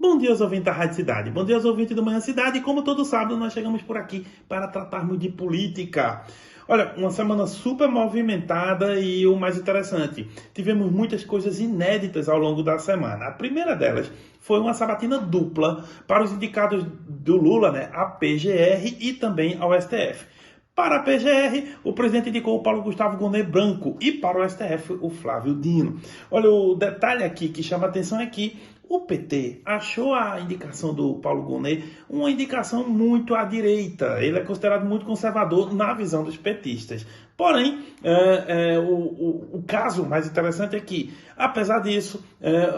Bom dia aos ouvintes da Rádio Cidade, bom dia aos ouvintes do Manhã Cidade. E como todo sábado nós chegamos por aqui para tratarmos de política. Olha, uma semana super movimentada e o mais interessante, tivemos muitas coisas inéditas ao longo da semana. A primeira delas foi uma sabatina dupla para os indicados do Lula, a PGR e também ao STF. Para a PGR, o presidente indicou o Paulo Gustavo Gonet Branco e para o STF, o Flávio Dino. Olha, o detalhe aqui que chama a atenção é que o PT achou a indicação do Paulo Gonet uma indicação muito à direita. Ele é considerado muito conservador na visão dos petistas. Porém, o caso mais interessante é que, apesar disso,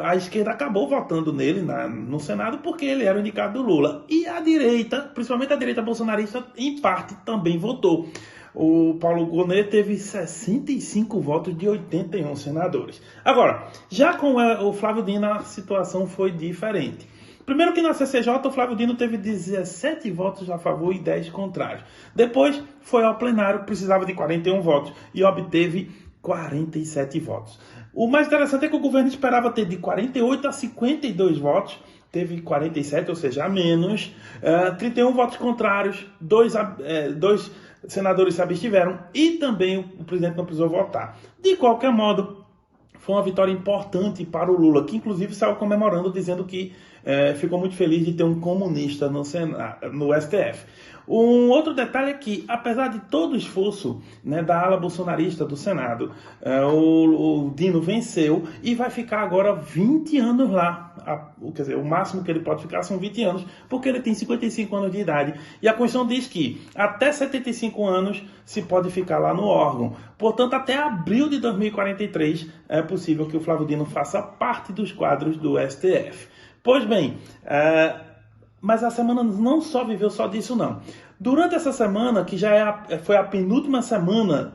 a esquerda acabou votando nele no Senado porque ele era o indicado do Lula. E a direita, principalmente a direita bolsonarista, em parte também votou. O Paulo Gonet teve 65 votos de 81 senadores. Agora, já com o Flávio Dino, a situação foi diferente. Primeiro que na CCJ, o Flávio Dino teve 17 votos a favor e 10 contrários. Depois foi ao plenário, precisava de 41 votos e obteve 47 votos. O mais interessante é que o governo esperava ter de 48 a 52 votos, teve 47, ou seja, a menos, 31 votos contrários, dois senadores se abstiveram e também o presidente não precisou votar. De qualquer modo, foi uma vitória importante para o Lula, que inclusive saiu comemorando, dizendo que ficou muito feliz de ter um comunista no STF. Um outro detalhe é que, apesar de todo o esforço da ala bolsonarista do Senado, o Dino venceu e vai ficar agora 20 anos lá. Quer dizer, o máximo que ele pode ficar são 20 anos, porque ele tem 55 anos de idade. E a Constituição diz que até 75 anos se pode ficar lá no órgão. Portanto, até abril de 2043 é possível que o Flávio Dino faça parte dos quadros do STF. Pois bem, mas a semana não só viveu só disso, não. Durante essa semana, que já foi a penúltima semana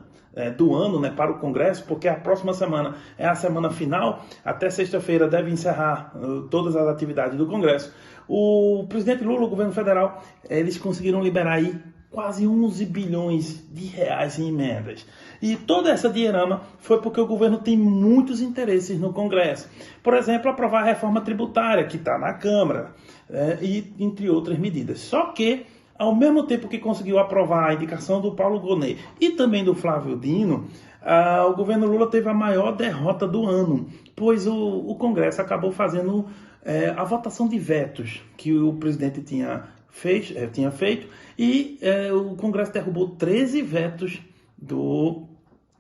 do ano para o Congresso, porque a próxima semana é a semana final, até sexta-feira deve encerrar todas as atividades do Congresso, o presidente Lula, o governo federal, eles conseguiram liberar aí quase 11 bilhões de reais em emendas. E toda essa dinheirama foi porque o governo tem muitos interesses no Congresso. Por exemplo, aprovar a reforma tributária, que está na Câmara, e entre outras medidas. Só que, ao mesmo tempo que conseguiu aprovar a indicação do Paulo Gonet e também do Flávio Dino, o governo Lula teve a maior derrota do ano, pois o Congresso acabou fazendo a votação de vetos que o presidente tinha feito e o Congresso derrubou 13 vetos do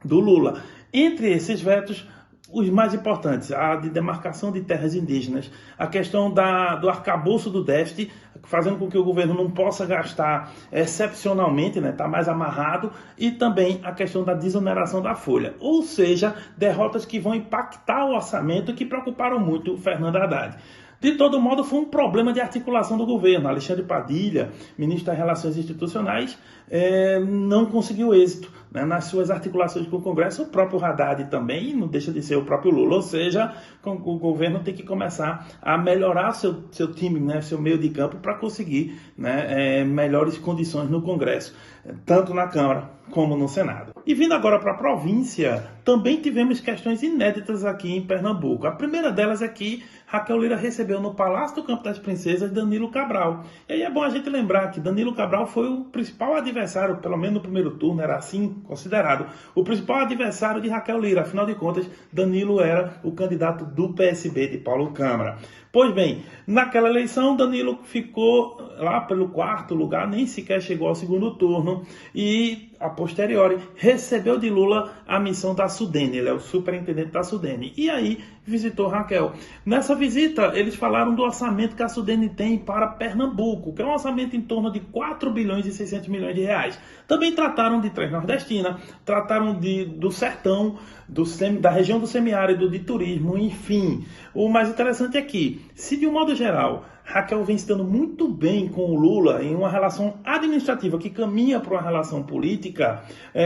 Lula. Entre esses vetos, os mais importantes, a de demarcação de terras indígenas, a questão do arcabouço do déficit, fazendo com que o governo não possa gastar excepcionalmente, está mais amarrado, e também a questão da desoneração da folha. Ou seja, derrotas que vão impactar o orçamento, que preocuparam muito o Fernando Haddad. De todo modo, foi um problema de articulação do governo. Alexandre Padilha, ministro das Relações Institucionais, não conseguiu êxito nas suas articulações com o Congresso. O próprio Haddad também, não deixa de ser o próprio Lula. Ou seja, o governo tem que começar a melhorar seu time, seu meio de campo, para conseguir melhores condições no Congresso, tanto na Câmara como no Senado. E vindo agora para a província, também tivemos questões inéditas aqui em Pernambuco. A primeira delas é que Raquel Lira recebeu no Palácio do Campo das Princesas Danilo Cabral. E aí é bom a gente lembrar que Danilo Cabral foi o principal adversário, pelo menos no primeiro turno, era assim considerado, o principal adversário de Raquel Lira. Afinal de contas, Danilo era o candidato do PSB de Paulo Câmara. Pois bem, naquela eleição, Danilo ficou lá pelo quarto lugar, nem sequer chegou ao segundo turno e, a posteriori, recebeu de Lula a missão da Sudene. Ele é o superintendente da Sudene. E aí, visitou Raquel. Nessa visita, eles falaram do orçamento que a Sudene tem para Pernambuco, que é um orçamento em torno de 4 bilhões e 600 milhões de reais. Também trataram de Transnordestina, trataram do sertão, da região do semiárido, de turismo, enfim. O mais interessante é que, se de um modo geral, Raquel vem se dando muito bem com o Lula em uma relação administrativa que caminha para uma relação política,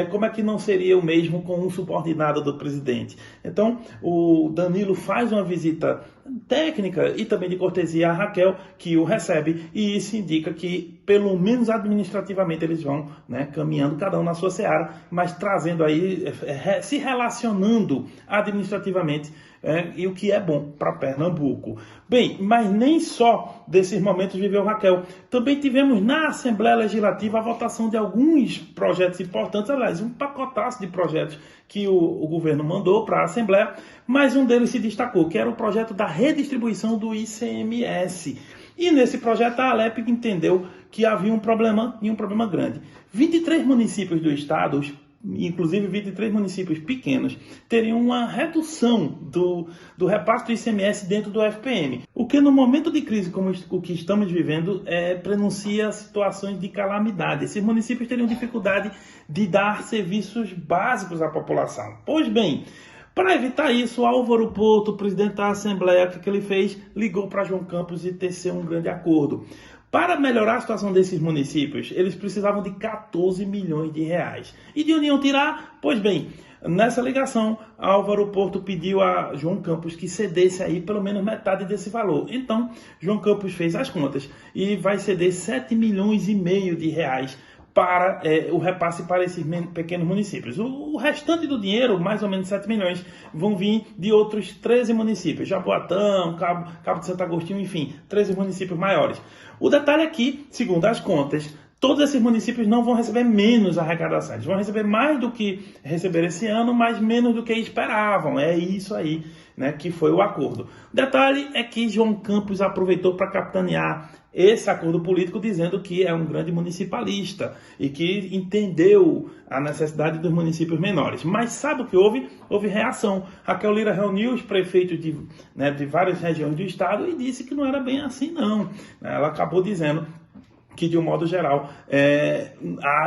como é que não seria o mesmo com um subordinado do presidente? Então, o Danilo faz uma visita técnica e também de cortesia a Raquel, que o recebe, e isso indica que, pelo menos administrativamente, eles vão, né, caminhando cada um na sua seara, mas trazendo aí, se relacionando administrativamente, e o que é bom para Pernambuco. Bem, mas nem só desses momentos viveu Raquel. Também tivemos na Assembleia Legislativa a votação de alguns projetos importantes, aliás, um pacotaço de projetos que o governo mandou para a Assembleia, mas um deles se destacou, que era o projeto da redistribuição do ICMS. E nesse projeto a Alep entendeu que havia um problema, e um problema grande. 23 municípios do estado, inclusive 23 municípios pequenos, teriam uma redução do repasse do ICMS dentro do FPM. O que no momento de crise como o que estamos vivendo prenuncia situações de calamidade. Esses municípios teriam dificuldade de dar serviços básicos à população. Pois bem, para evitar isso, Álvaro Porto, presidente da Assembleia, o que ele fez? Ligou para João Campos e teceu um grande acordo. Para melhorar a situação desses municípios, eles precisavam de 14 milhões de reais. E de onde iam tirar? Pois bem, nessa ligação, Álvaro Porto pediu a João Campos que cedesse aí pelo menos metade desse valor. Então, João Campos fez as contas e vai ceder 7 milhões e meio de reais para o repasse para esses pequenos municípios. O restante do dinheiro, mais ou menos 7 milhões, vão vir de outros 13 municípios, Jaboatão, Cabo de Santo Agostinho, enfim, 13 municípios maiores. O detalhe aqui, segundo as contas, todos esses municípios não vão receber menos arrecadação. Eles vão receber mais do que receberam esse ano, mas menos do que esperavam. É isso aí, né, que foi o acordo. Detalhe é que João Campos aproveitou para capitanear esse acordo político, dizendo que é um grande municipalista e que entendeu a necessidade dos municípios menores. Mas sabe o que houve? Houve reação. Raquel Lira reuniu os prefeitos de várias regiões do estado e disse que não era bem assim, não. Ela acabou dizendo que, de um modo geral,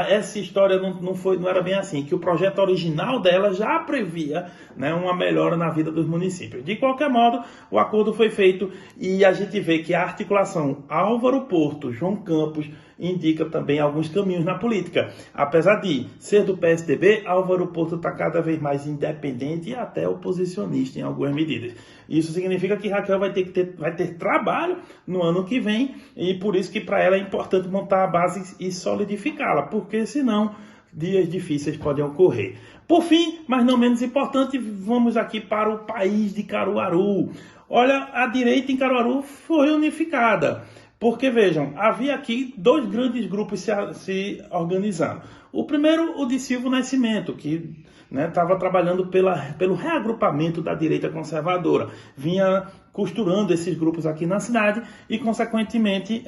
essa história não era bem assim, que o projeto original dela já previa, né, uma melhora na vida dos municípios. De qualquer modo, o acordo foi feito e a gente vê que a articulação Álvaro Porto, João Campos, indica também alguns caminhos na política. Apesar de ser do PSDB, Álvaro Porto está cada vez mais independente e até oposicionista em algumas medidas. Isso significa que Raquel vai ter trabalho no ano que vem e por isso que para ela é importante montar a base e solidificá-la, porque senão dias difíceis podem ocorrer. Por fim, mas não menos importante, vamos aqui para o país de Caruaru. Olha, a direita em Caruaru foi unificada. Porque, vejam, havia aqui dois grandes grupos se organizando. O primeiro, o de Silvio Nascimento, que estava trabalhando pelo reagrupamento da direita conservadora. Vinha costurando esses grupos aqui na cidade e, consequentemente,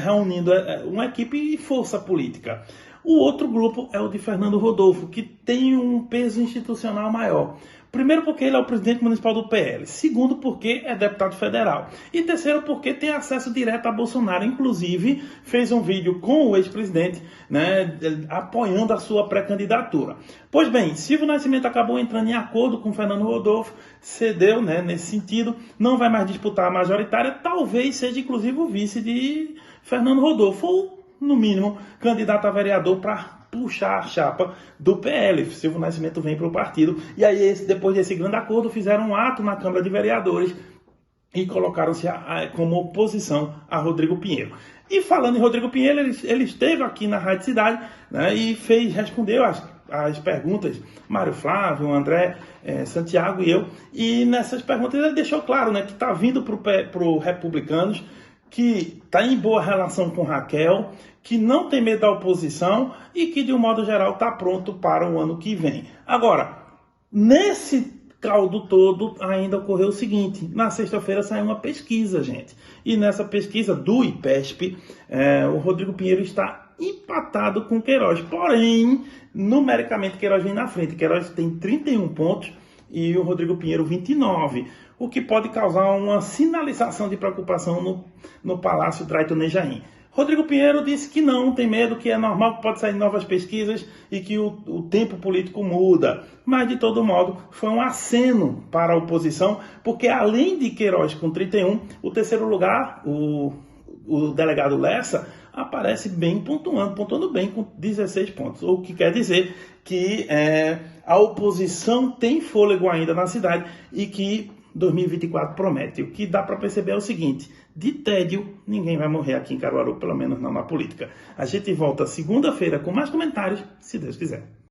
reunindo uma equipe e força política. O outro grupo é o de Fernando Rodolfo, que tem um peso institucional maior. Primeiro, porque ele é o presidente municipal do PL. Segundo, porque é deputado federal. E terceiro, porque tem acesso direto a Bolsonaro. Inclusive, fez um vídeo com o ex-presidente, né, apoiando a sua pré-candidatura. Pois bem, Silvio Nascimento acabou entrando em acordo com Fernando Rodolfo, cedeu, né, nesse sentido, não vai mais disputar a majoritária, talvez seja inclusive o vice de Fernando Rodolfo, ou, no mínimo, candidato a vereador para puxar a chapa do PL. Silvio Nascimento vem para o partido. E aí, depois desse grande acordo, fizeram um ato na Câmara de Vereadores e colocaram-se como oposição a Rodrigo Pinheiro. E falando em Rodrigo Pinheiro, ele esteve aqui na Rádio Cidade, né, e respondeu as perguntas, Mário Flávio, André, Santiago e eu. E nessas perguntas ele deixou claro, né, que está vindo para o Republicanos, que está em boa relação com Raquel, que não tem medo da oposição e que, de um modo geral, está pronto para o ano que vem. Agora, nesse caldo todo, ainda ocorreu o seguinte: na sexta-feira saiu uma pesquisa, gente. E nessa pesquisa do IPESP, o Rodrigo Pinheiro está empatado com Queiroz. Porém, numericamente, Queiroz vem na frente. Queiroz tem 31 pontos e o Rodrigo Pinheiro 29, o que pode causar uma sinalização de preocupação no Palácio Drayton Nejaim. Rodrigo Pinheiro disse que não tem medo, que é normal, que pode sair novas pesquisas e que o tempo político muda. Mas, de todo modo, foi um aceno para a oposição, porque além de Queiroz com 31, o terceiro lugar, o delegado Lessa, aparece bem pontuando bem com 16 pontos. O que quer dizer que a oposição tem fôlego ainda na cidade e que 2024 promete. O que dá para perceber é o seguinte: de tédio, ninguém vai morrer aqui em Caruaru, pelo menos não na política. A gente volta segunda-feira com mais comentários, se Deus quiser.